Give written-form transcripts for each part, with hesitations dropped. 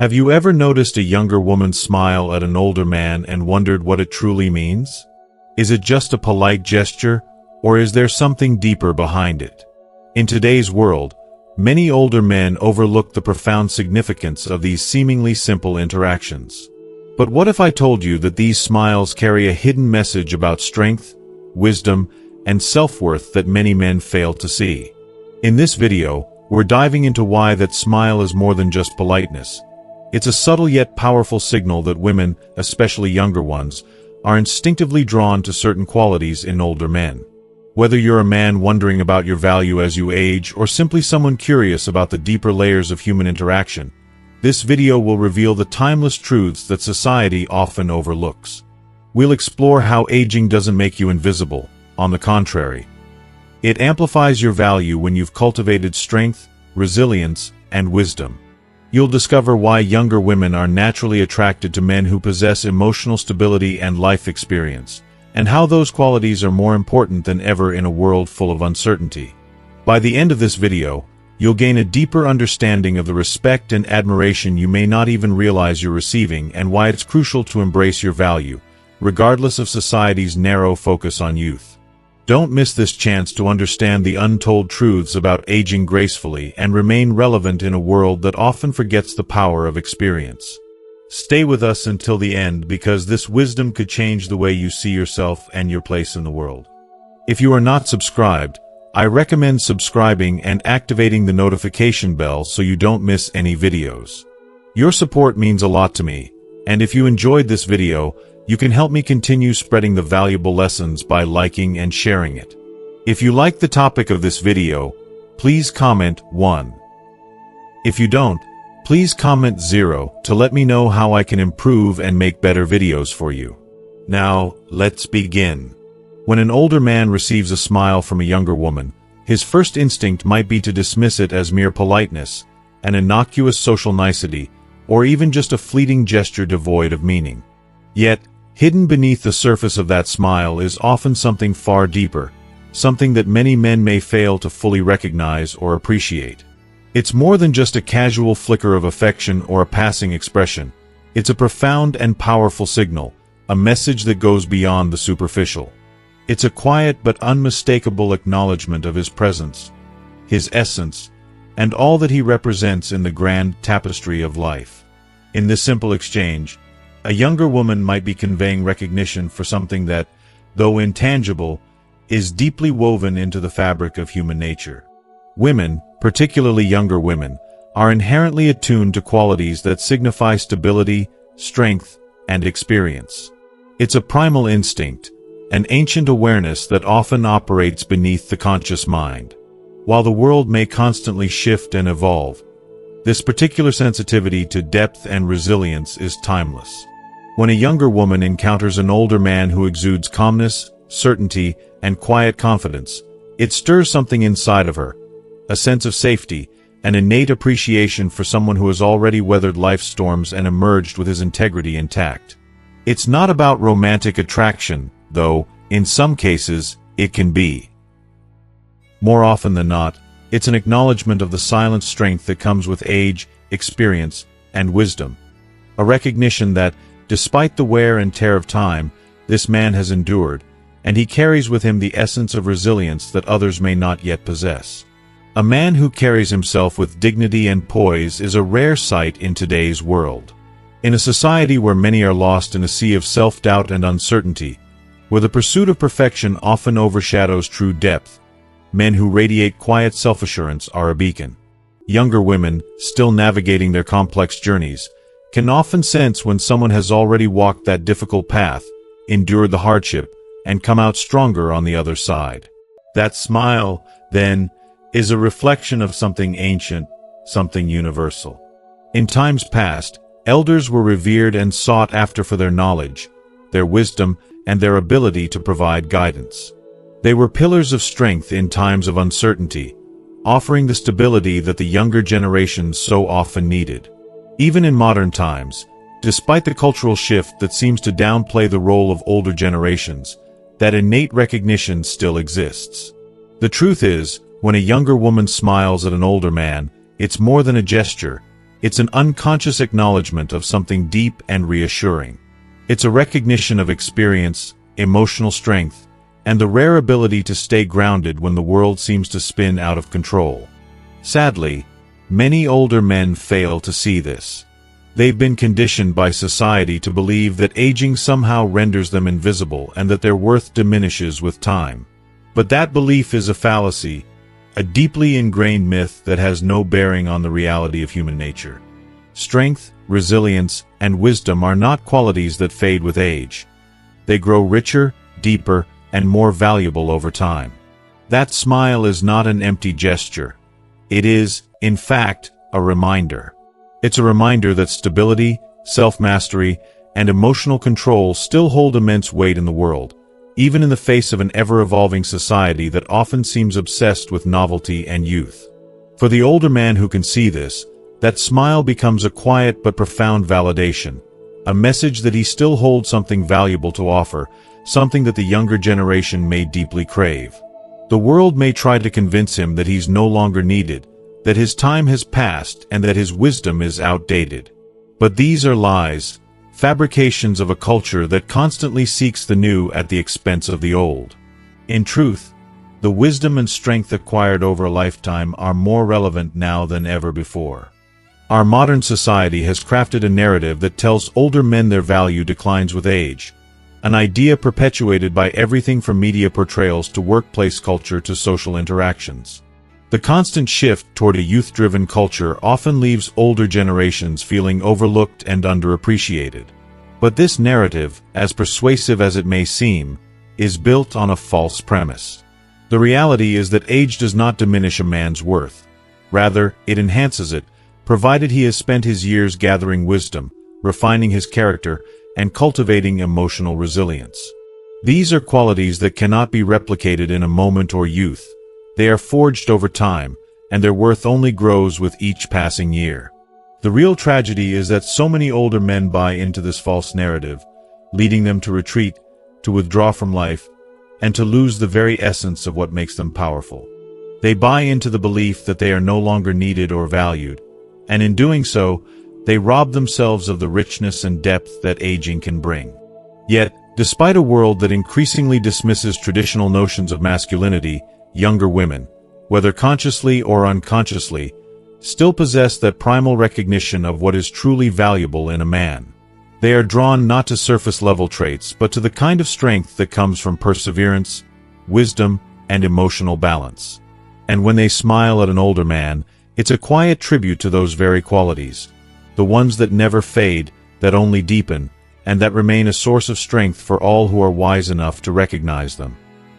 Have you ever noticed a younger woman smile at an older man and wondered what it truly means? Is it just a polite gesture, or is there something deeper behind it? In today's world, many older men overlook the profound significance of these seemingly simple interactions. But what if I told you that these smiles carry a hidden message about strength, wisdom, and self-worth that many men fail to see? In this video, we're diving into why that smile is more than just politeness. It's a subtle yet powerful signal that women, especially younger ones, are instinctively drawn to certain qualities in older men. Whether you're a man wondering about your value as you age or simply someone curious about the deeper layers of human interaction, this video will reveal the timeless truths that society often overlooks. We'll explore how aging doesn't make you invisible. On the contrary, it amplifies your value when you've cultivated strength, resilience, and wisdom. You'll discover why younger women are naturally attracted to men who possess emotional stability and life experience, and how those qualities are more important than ever in a world full of uncertainty. By the end of this video, you'll gain a deeper understanding of the respect and admiration you may not even realize you're receiving and why it's crucial to embrace your value, regardless of society's narrow focus on youth. Don't miss this chance to understand the untold truths about aging gracefully and remain relevant in a world that often forgets the power of experience. Stay with us until the end because this wisdom could change the way you see yourself and your place in the world. If you are not subscribed, I recommend subscribing and activating the notification bell so you don't miss any videos. Your support means a lot to me, and if you enjoyed this video, you can help me continue spreading the valuable lessons by liking and sharing it. If you like the topic of this video, please comment 1. If you don't, please comment 0 to let me know how I can improve and make better videos for you. Now, let's begin. When an older man receives a smile from a younger woman, his first instinct might be to dismiss it as mere politeness, an innocuous social nicety, or even just a fleeting gesture devoid of meaning. Yet, hidden beneath the surface of that smile is often something far deeper, something that many men may fail to fully recognize or appreciate. It's more than just a casual flicker of affection or a passing expression. It's a profound and powerful signal, a message that goes beyond the superficial. It's a quiet but unmistakable acknowledgement of his presence, his essence, and all that he represents in the grand tapestry of life. In this simple exchange, a younger woman might be conveying recognition for something that, though intangible, is deeply woven into the fabric of human nature. Women, particularly younger women, are inherently attuned to qualities that signify stability, strength, and experience. It's a primal instinct, an ancient awareness that often operates beneath the conscious mind. While the world may constantly shift and evolve, this particular sensitivity to depth and resilience is timeless. When a younger woman encounters an older man who exudes calmness, certainty, and quiet confidence, it stirs something inside of her, a sense of safety, an innate appreciation for someone who has already weathered life's storms and emerged with his integrity intact. It's not about romantic attraction, though, in some cases, it can be. More often than not, it's an acknowledgement of the silent strength that comes with age, experience, and wisdom. A recognition that, despite the wear and tear of time, this man has endured, and he carries with him the essence of resilience that others may not yet possess. A man who carries himself with dignity and poise is a rare sight in today's world. In a society where many are lost in a sea of self-doubt and uncertainty, where the pursuit of perfection often overshadows true depth, men who radiate quiet self-assurance are a beacon. Younger women, still navigating their complex journeys, can often sense when someone has already walked that difficult path, endured the hardship, and come out stronger on the other side. That smile, then, is a reflection of something ancient, something universal. In times past, elders were revered and sought after for their knowledge, their wisdom, and their ability to provide guidance. They were pillars of strength in times of uncertainty, offering the stability that the younger generations so often needed. Even in modern times, despite the cultural shift that seems to downplay the role of older generations, that innate recognition still exists. The truth is, when a younger woman smiles at an older man, it's more than a gesture, It's an unconscious acknowledgement of something deep and reassuring. It's a recognition of experience, emotional strength, and the rare ability to stay grounded when the world seems to spin out of control. Sadly, many older men fail to see this. They've been conditioned by society to believe that aging somehow renders them invisible and that their worth diminishes with time. But that belief is a fallacy, a deeply ingrained myth that has no bearing on the reality of human nature. Strength, resilience, and wisdom are not qualities that fade with age. They grow richer, deeper, and more valuable over time. That smile is not an empty gesture. It is, in fact, a reminder. It's a reminder that stability, self-mastery, and emotional control still hold immense weight in the world, even in the face of an ever-evolving society that often seems obsessed with novelty and youth. For the older man who can see this, that smile becomes a quiet but profound validation, a message that he still holds something valuable to offer, something that the younger generation may deeply crave. The world may try to convince him that he's no longer needed, that his time has passed, and that his wisdom is outdated. But these are lies, fabrications of a culture that constantly seeks the new at the expense of the old. In truth, the wisdom and strength acquired over a lifetime are more relevant now than ever before. Our modern society has crafted a narrative that tells older men their value declines with age, an idea perpetuated by everything from media portrayals to workplace culture to social interactions. The constant shift toward a youth-driven culture often leaves older generations feeling overlooked and underappreciated. But this narrative, as persuasive as it may seem, is built on a false premise. The reality is that age does not diminish a man's worth. Rather, it enhances it, provided he has spent his years gathering wisdom, refining his character, and cultivating emotional resilience. These are qualities that cannot be replicated in a moment or youth. They are forged over time, and their worth only grows with each passing year. The real tragedy is that so many older men buy into this false narrative, leading them to retreat, to withdraw from life, and to lose the very essence of what makes them powerful. They buy into the belief that they are no longer needed or valued, and in doing so, they rob themselves of the richness and depth that aging can bring. Yet, despite a world that increasingly dismisses traditional notions of masculinity, younger women, whether consciously or unconsciously, still possess that primal recognition of what is truly valuable in a man. They are drawn not to surface-level traits, but to the kind of strength that comes from perseverance, wisdom, and emotional balance. And when they smile at an older man, it's a quiet tribute to those very qualities, the ones that never fade, that only deepen, and that remain a source of strength for all who are wise enough to recognize them.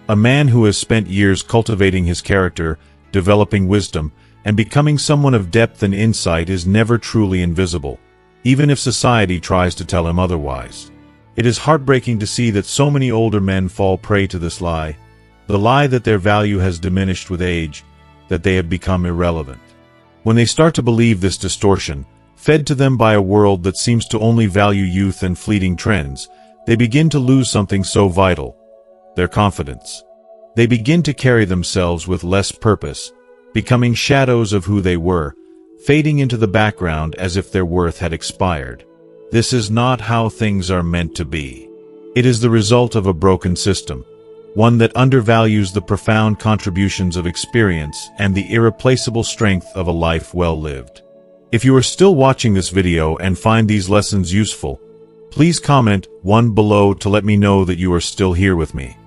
A man who has spent years cultivating his character, developing wisdom, and becoming someone of depth and insight is never truly invisible, even if society tries to tell him otherwise. It is heartbreaking to see that so many older men fall prey to this lie, the lie that their value has diminished with age, that they have become irrelevant. When they start to believe this distortion, fed to them by a world that seems to only value youth and fleeting trends, they begin to lose something so vital: their confidence. They begin to carry themselves with less purpose, becoming shadows of who they were, fading into the background as if their worth had expired. This is not how things are meant to be. It is the result of a broken system, one that undervalues the profound contributions of experience and the irreplaceable strength of a life well lived. If you are still watching this video and find these lessons useful, please comment 1 below to let me know that you are still here with me.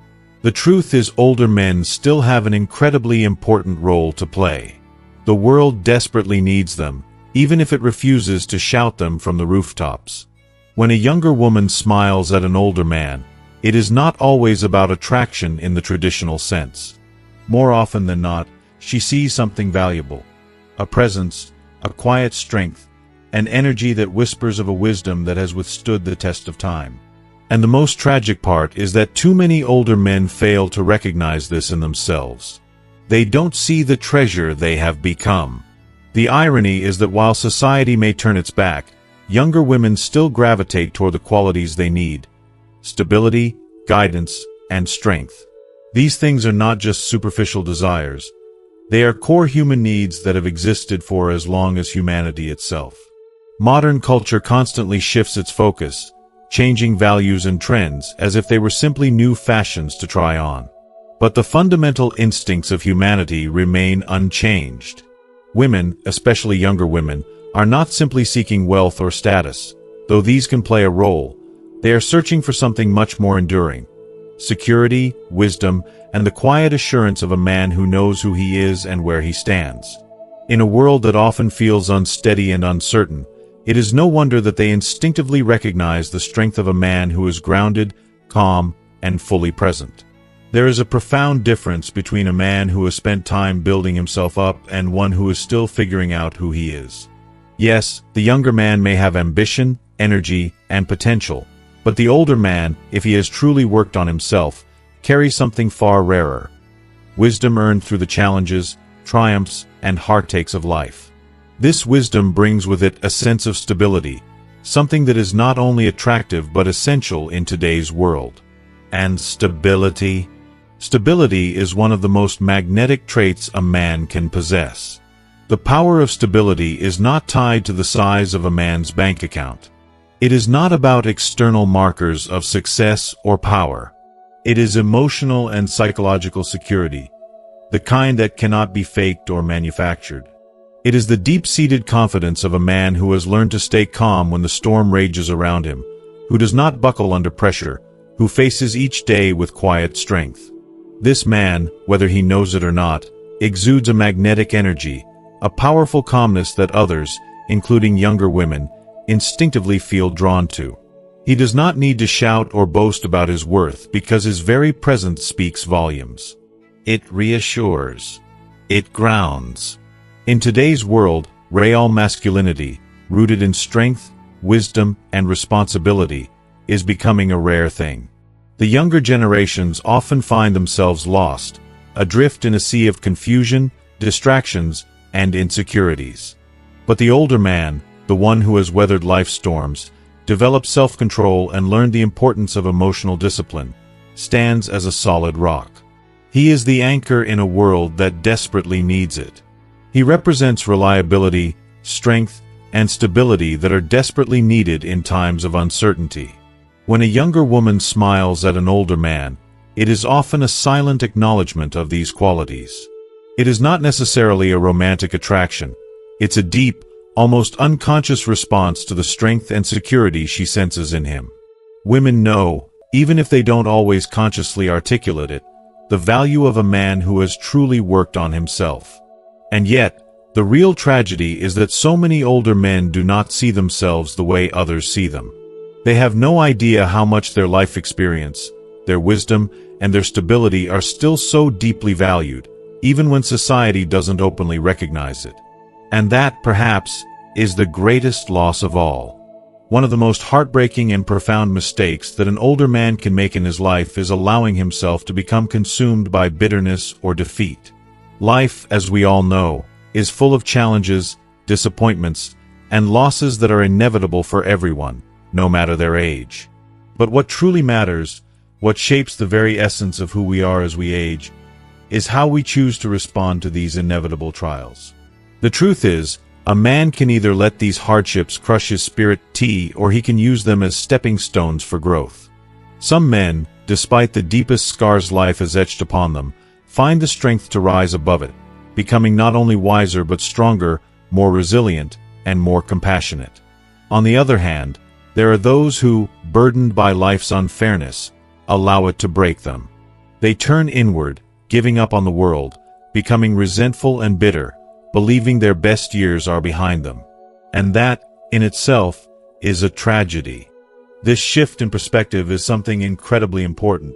The truth is, older men still have an incredibly important role to play. The world desperately needs them, even if it refuses to shout them from the rooftops. When a younger woman smiles at an older man, it is not always about attraction in the traditional sense. More often than not, she sees something valuable: a presence, a quiet strength, an energy that whispers of a wisdom that has withstood the test of time. And the most tragic part is that too many older men fail to recognize this in themselves. They don't see the treasure they have become. The irony is that while society may turn its back, younger women still gravitate toward the qualities they need: stability, guidance, and strength. These things are not just superficial desires. They are core human needs that have existed for as long as humanity itself. Modern culture constantly shifts its focus, changing values and trends as if they were simply new fashions to try on. But the fundamental instincts of humanity remain unchanged. Women, especially younger women, are not simply seeking wealth or status, though these can play a role. They are searching for something much more enduring: security, wisdom, and the quiet assurance of a man who knows who he is and where he stands. In a world that often feels unsteady and uncertain, it is no wonder that they instinctively recognize the strength of a man who is grounded, calm, and fully present. There is a profound difference between a man who has spent time building himself up and one who is still figuring out who he is. Yes, the younger man may have ambition, energy, and potential, but the older man, if he has truly worked on himself, carries something far rarer: wisdom earned through the challenges, triumphs, and heartaches of life. This wisdom brings with it a sense of stability, something that is not only attractive but essential in today's world. And stability? Stability is one of the most magnetic traits a man can possess. The power of stability is not tied to the size of a man's bank account. It is not about external markers of success or power. It is emotional and psychological security, the kind that cannot be faked or manufactured. It is the deep-seated confidence of a man who has learned to stay calm when the storm rages around him, who does not buckle under pressure, who faces each day with quiet strength. This man, whether he knows it or not, exudes a magnetic energy, a powerful calmness that others, including younger women, instinctively feel drawn to. He does not need to shout or boast about his worth because his very presence speaks volumes. It reassures. It grounds. In today's world, real masculinity, rooted in strength, wisdom, and responsibility, is becoming a rare thing. The younger generations often find themselves lost, adrift in a sea of confusion, distractions, and insecurities. But the older man, the one who has weathered life's storms, developed self-control and learned the importance of emotional discipline, stands as a solid rock. He is the anchor in a world that desperately needs it. He represents reliability, strength, and stability that are desperately needed in times of uncertainty. When a younger woman smiles at an older man, it is often a silent acknowledgement of these qualities. It is not necessarily a romantic attraction. It's a deep, almost unconscious response to the strength and security she senses in him. Women know, even if they don't always consciously articulate it, the value of a man who has truly worked on himself. And yet, the real tragedy is that so many older men do not see themselves the way others see them. They have no idea how much their life experience, their wisdom, and their stability are still so deeply valued, even when society doesn't openly recognize it. And that, perhaps, is the greatest loss of all. One of the most heartbreaking and profound mistakes that an older man can make in his life is allowing himself to become consumed by bitterness or defeat. Life, as we all know, is full of challenges, disappointments, and losses that are inevitable for everyone, no matter their age. But what truly matters, what shapes the very essence of who we are as we age, is how we choose to respond to these inevitable trials. The truth is, a man can either let these hardships crush his spirit, or he can use them as stepping stones for growth. Some men, despite the deepest scars life has etched upon them, find the strength to rise above it, becoming not only wiser but stronger, more resilient, and more compassionate. On the other hand, there are those who, burdened by life's unfairness, allow it to break them. They turn inward, giving up on the world, becoming resentful and bitter, believing their best years are behind them. And that, in itself, is a tragedy. This shift in perspective is something incredibly important,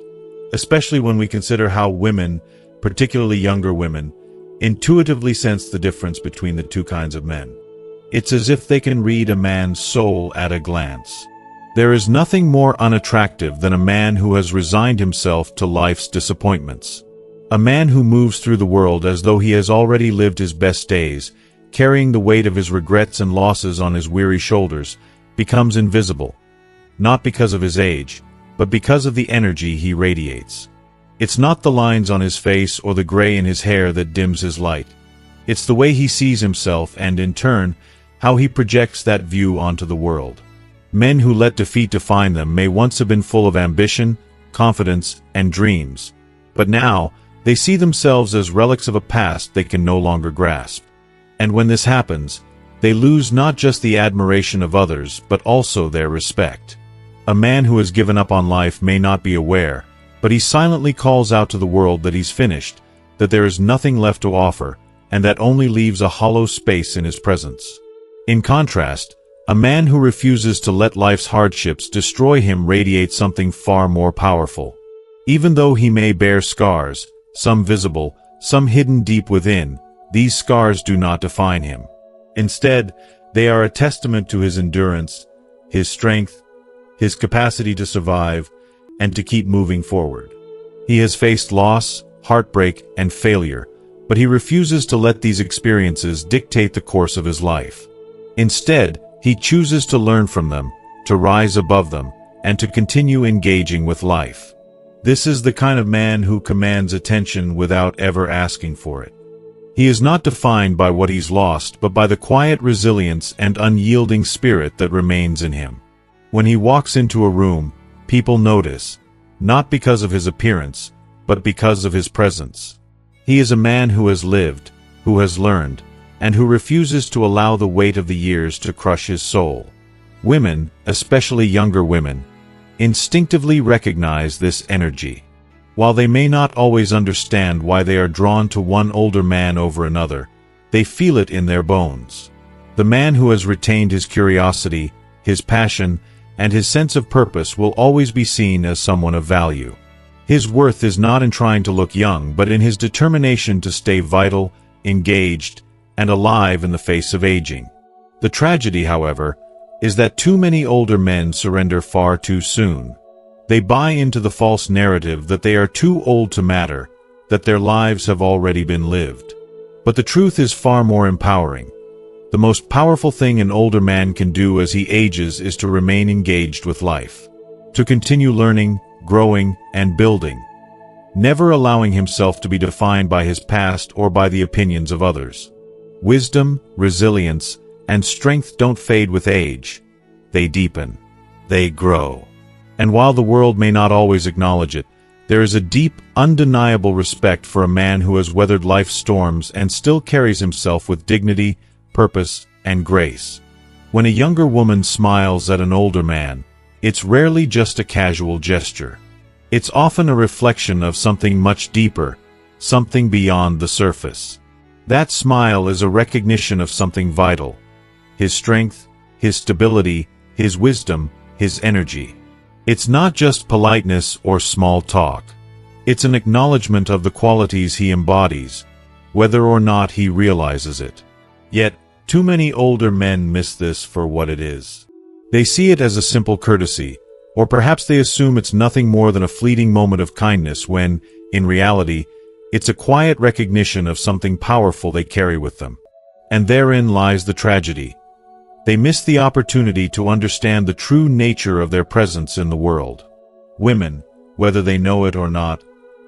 especially when we consider how women, particularly younger women, intuitively sense the difference between the two kinds of men. It's as if they can read a man's soul at a glance. There is nothing more unattractive than a man who has resigned himself to life's disappointments. A man who moves through the world as though he has already lived his best days, carrying the weight of his regrets and losses on his weary shoulders, becomes invisible, not because of his age, but because of the energy he radiates. It's not the lines on his face or the gray in his hair that dims his light. It's the way he sees himself and, in turn, how he projects that view onto the world. Men who let defeat define them may once have been full of ambition, confidence, and dreams, but now they see themselves as relics of a past they can no longer grasp. And when this happens, they lose not just the admiration of others but also their respect. A man who has given up on life may not be aware, but he silently calls out to the world that he's finished, that there is nothing left to offer, and that only leaves a hollow space in his presence. In contrast, a man who refuses to let life's hardships destroy him radiates something far more powerful. Even though he may bear scars, some visible, some hidden deep within, these scars do not define him. Instead, they are a testament to his endurance, his strength, his capacity to survive, and to keep moving forward. He has faced loss, heartbreak, and failure, but he refuses to let these experiences dictate the course of his life. Instead, he chooses to learn from them, to rise above them, and to continue engaging with life. This is the kind of man who commands attention without ever asking for it. He is not defined by what he's lost, but by the quiet resilience and unyielding spirit that remains in him. When he walks into a room, people notice, not because of his appearance, but because of his presence. He is a man who has lived, who has learned, and who refuses to allow the weight of the years to crush his soul. Women, especially younger women, instinctively recognize this energy. While they may not always understand why they are drawn to one older man over another, they feel it in their bones. The man who has retained his curiosity, his passion, and his sense of purpose will always be seen as someone of value. His worth is not in trying to look young, but in his determination to stay vital, engaged, and alive in the face of aging. The tragedy, however, is that too many older men surrender far too soon. They buy into the false narrative that they are too old to matter, that their lives have already been lived. But the truth is far more empowering. The most powerful thing an older man can do as he ages is to remain engaged with life, to continue learning, growing, and building, never allowing himself to be defined by his past or by the opinions of others. Wisdom, resilience, and strength don't fade with age. They deepen. They grow. And while the world may not always acknowledge it, there is a deep, undeniable respect for a man who has weathered life's storms and still carries himself with dignity, purpose, and grace. When a younger woman smiles at an older man, it's rarely just a casual gesture. It's often a reflection of something much deeper, something beyond the surface. That smile is a recognition of something vital: his strength, his stability, his wisdom, his energy. It's not just politeness or small talk. It's an acknowledgement of the qualities he embodies, whether or not he realizes it. Yet, too many older men miss this for what it is. They see it as a simple courtesy, or perhaps they assume it's nothing more than a fleeting moment of kindness when, in reality, it's a quiet recognition of something powerful they carry with them. And therein lies the tragedy. They miss the opportunity to understand the true nature of their presence in the world. Women, whether they know it or not,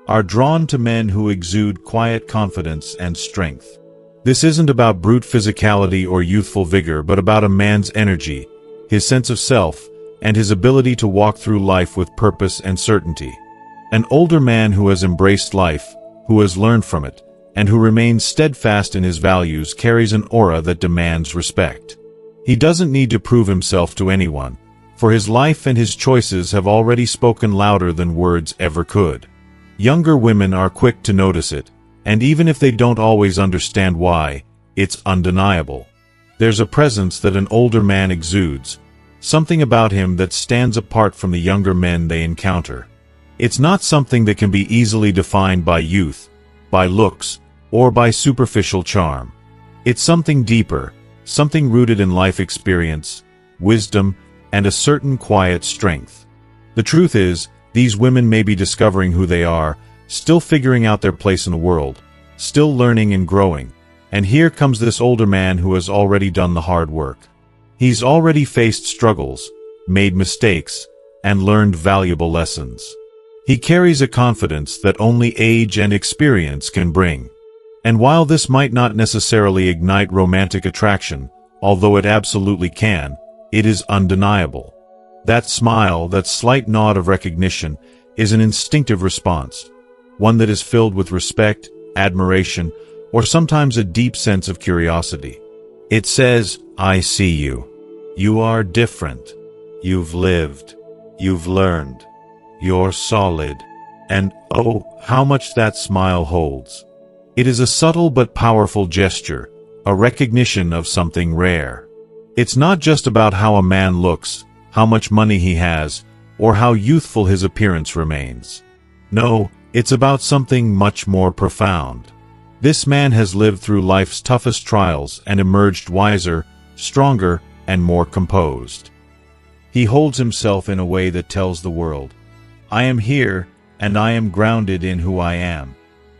are drawn to men who exude quiet confidence and strength. This isn't about brute physicality or youthful vigor, but about a man's energy, his sense of self, and his ability to walk through life with purpose and certainty. An older man who has embraced life, who has learned from it, and who remains steadfast in his values carries an aura that demands respect. He doesn't need to prove himself to anyone, for his life and his choices have already spoken louder than words ever could. Younger women are quick to notice it, and even if they don't always understand why, it's undeniable. There's a presence that an older man exudes, something about him that stands apart from the younger men they encounter. It's not something that can be easily defined by youth, by looks, or by superficial charm. It's something deeper, something rooted in life experience, wisdom, and a certain quiet strength. The truth is, these women may be discovering who they are, still figuring out their place in the world, still learning and growing. And here comes this older man who has already done the hard work. He's already faced struggles, made mistakes, and learned valuable lessons. He carries a confidence that only age and experience can bring. And while this might not necessarily ignite romantic attraction, although it absolutely can, it is undeniable. That smile, that slight nod of recognition, is an instinctive response, one that is filled with respect, admiration, or sometimes a deep sense of curiosity. It says, "I see you. You are different. You've lived. You've learned. You're solid." And oh, how much that smile holds. It is a subtle but powerful gesture, a recognition of something rare. It's not just about how a man looks, how much money he has, or how youthful his appearance remains. No, it's about something much more profound. This man has lived through life's toughest trials and emerged wiser, stronger, and more composed. He holds himself in a way that tells the world, "I am here, and I am grounded in who I am."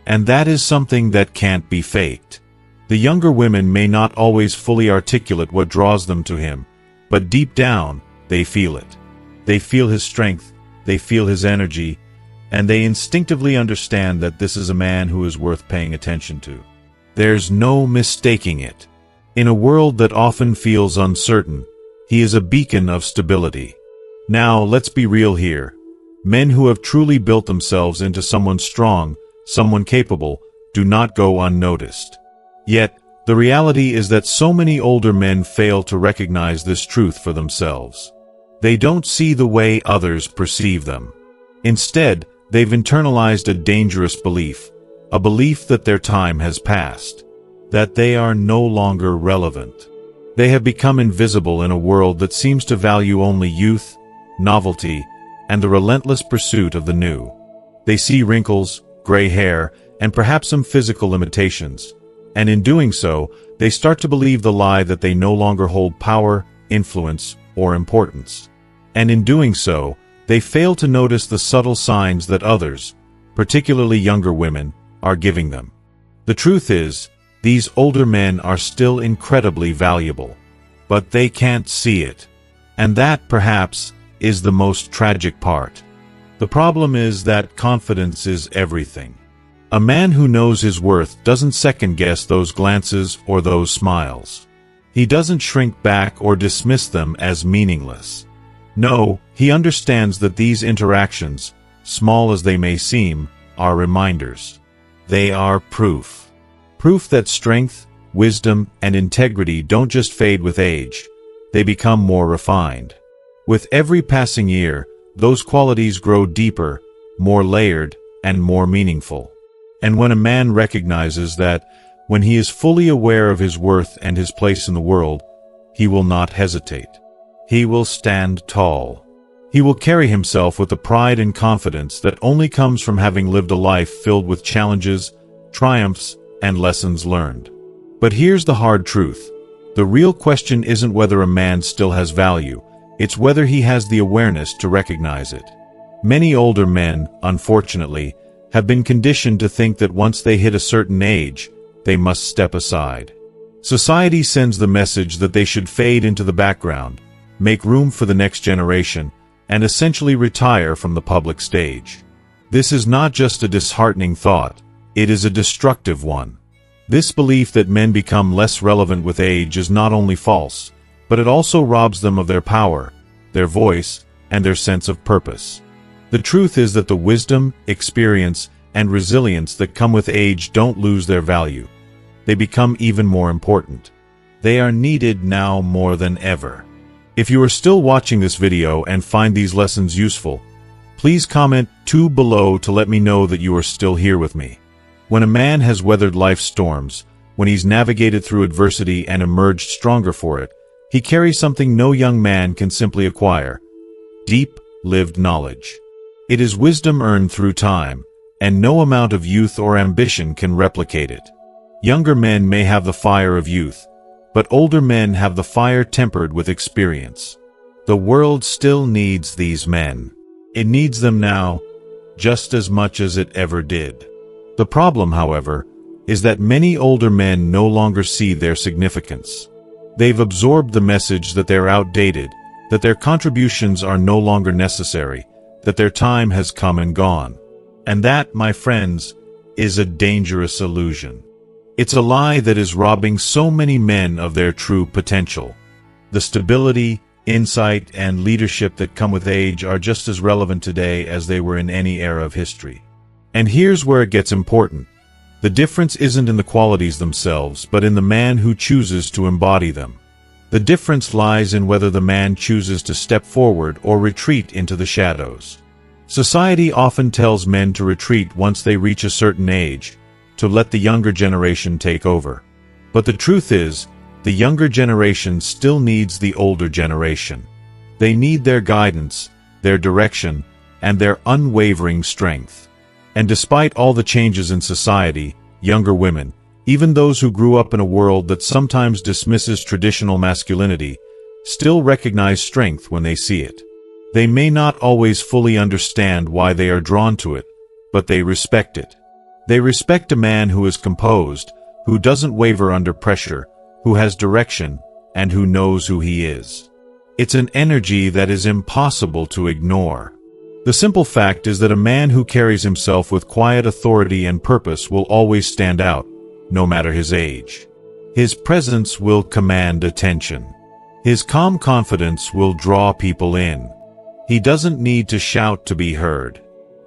And that is something that can't be faked. The younger women may not always fully articulate what draws them to him, but deep down, they feel it. They feel his strength, they feel his energy, and they instinctively understand that this is a man who is worth paying attention to. There's no mistaking it. In a world that often feels uncertain, he is a beacon of stability. Now, let's be real here. Men who have truly built themselves into someone strong, someone capable, do not go unnoticed. Yet, the reality is that so many older men fail to recognize this truth for themselves. They don't see the way others perceive them. Instead, they've internalized a dangerous belief, a belief that their time has passed, that they are no longer relevant. They have become invisible in a world that seems to value only youth, novelty, and the relentless pursuit of the new. They see wrinkles, gray hair, and perhaps some physical limitations, and in doing so, they start to believe the lie that they no longer hold power, influence, or importance. And in doing so, they fail to notice the subtle signs that others, particularly younger women, are giving them. The truth is, these older men are still incredibly valuable, but they can't see it. And that, perhaps, is the most tragic part. The problem is that confidence is everything. A man who knows his worth doesn't second-guess those glances or those smiles. He doesn't shrink back or dismiss them as meaningless. No, he understands that these interactions, small as they may seem, are reminders. They are proof. Proof that strength, wisdom, and integrity don't just fade with age. They become more refined. With every passing year, those qualities grow deeper, more layered, and more meaningful. And when a man recognizes that, when he is fully aware of his worth and his place in the world, he will not hesitate. He will stand tall. He will carry himself with the pride and confidence that only comes from having lived a life filled with challenges, triumphs, and lessons learned. But here's the hard truth. The real question isn't whether a man still has value, it's whether he has the awareness to recognize it. Many older men, unfortunately, have been conditioned to think that once they hit a certain age, they must step aside. Society sends the message that they should fade into the background, make room for the next generation, and essentially retire from the public stage. This is not just a disheartening thought, it is a destructive one. This belief that men become less relevant with age is not only false, but it also robs them of their power, their voice, and their sense of purpose. The truth is that the wisdom, experience, and resilience that come with age don't lose their value. They become even more important. They are needed now more than ever. If you are still watching this video and find these lessons useful, please comment 2 below to let me know that you are still here with me. When a man has weathered life's storms, when he's navigated through adversity and emerged stronger for it, he carries something no young man can simply acquire: deep, lived knowledge. It is wisdom earned through time, and no amount of youth or ambition can replicate it. Younger men may have the fire of youth, but older men have the fire tempered with experience. The world still needs these men. It needs them now, just as much as it ever did. The problem, however, is that many older men no longer see their significance. They've absorbed the message that they're outdated, that their contributions are no longer necessary, that their time has come and gone. And that, my friends, is a dangerous illusion. It's a lie that is robbing so many men of their true potential. The stability, insight, and leadership that come with age are just as relevant today as they were in any era of history. And here's where it gets important. The difference isn't in the qualities themselves, but in the man who chooses to embody them. The difference lies in whether the man chooses to step forward or retreat into the shadows. Society often tells men to retreat once they reach a certain age, to let the younger generation take over. But the truth is, the younger generation still needs the older generation. They need their guidance, their direction, and their unwavering strength. And despite all the changes in society, younger women, even those who grew up in a world that sometimes dismisses traditional masculinity, still recognize strength when they see it. They may not always fully understand why they are drawn to it, but they respect it. They respect a man who is composed, who doesn't waver under pressure, who has direction, and who knows who he is. It's an energy that is impossible to ignore. The simple fact is that a man who carries himself with quiet authority and purpose will always stand out, no matter his age. His presence will command attention. His calm confidence will draw people in. He doesn't need to shout to be heard.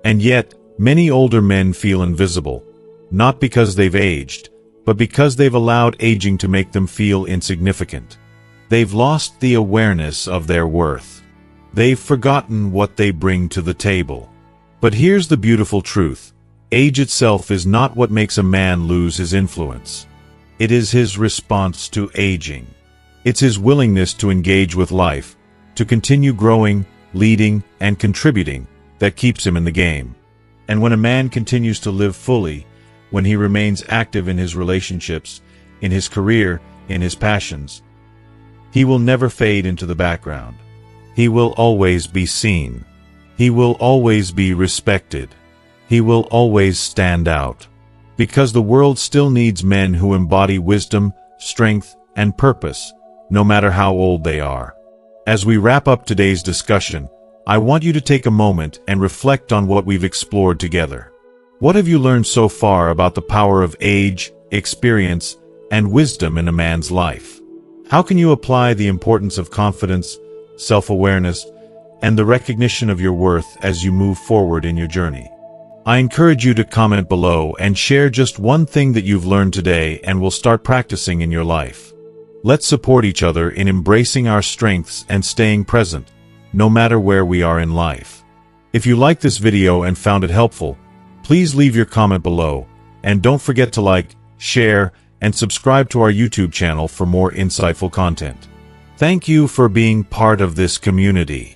And yet, many older men feel invisible, not because they've aged, but because they've allowed aging to make them feel insignificant. They've lost the awareness of their worth. They've forgotten what they bring to the table. But here's the beautiful truth. Age itself is not what makes a man lose his influence. It is his response to aging. It's his willingness to engage with life, to continue growing, leading, and contributing that keeps him in the game. And when a man continues to live fully, when he remains active in his relationships, in his career, in his passions, he will never fade into the background. He will always be seen. He will always be respected. He will always stand out. Because the world still needs men who embody wisdom, strength, and purpose, no matter how old they are. As we wrap up today's discussion, I want you to take a moment and reflect on what we've explored together. What have you learned so far about the power of age, experience, and wisdom in a man's life? How can you apply the importance of confidence, self-awareness, and the recognition of your worth as you move forward in your journey? I encourage you to comment below and share just one thing that you've learned today and will start practicing in your life. Let's support each other in embracing our strengths and staying present, no matter where we are in life. If you liked this video and found it helpful, please leave your comment below, and don't forget to like, share, and subscribe to our YouTube channel for more insightful content. Thank you for being part of this community.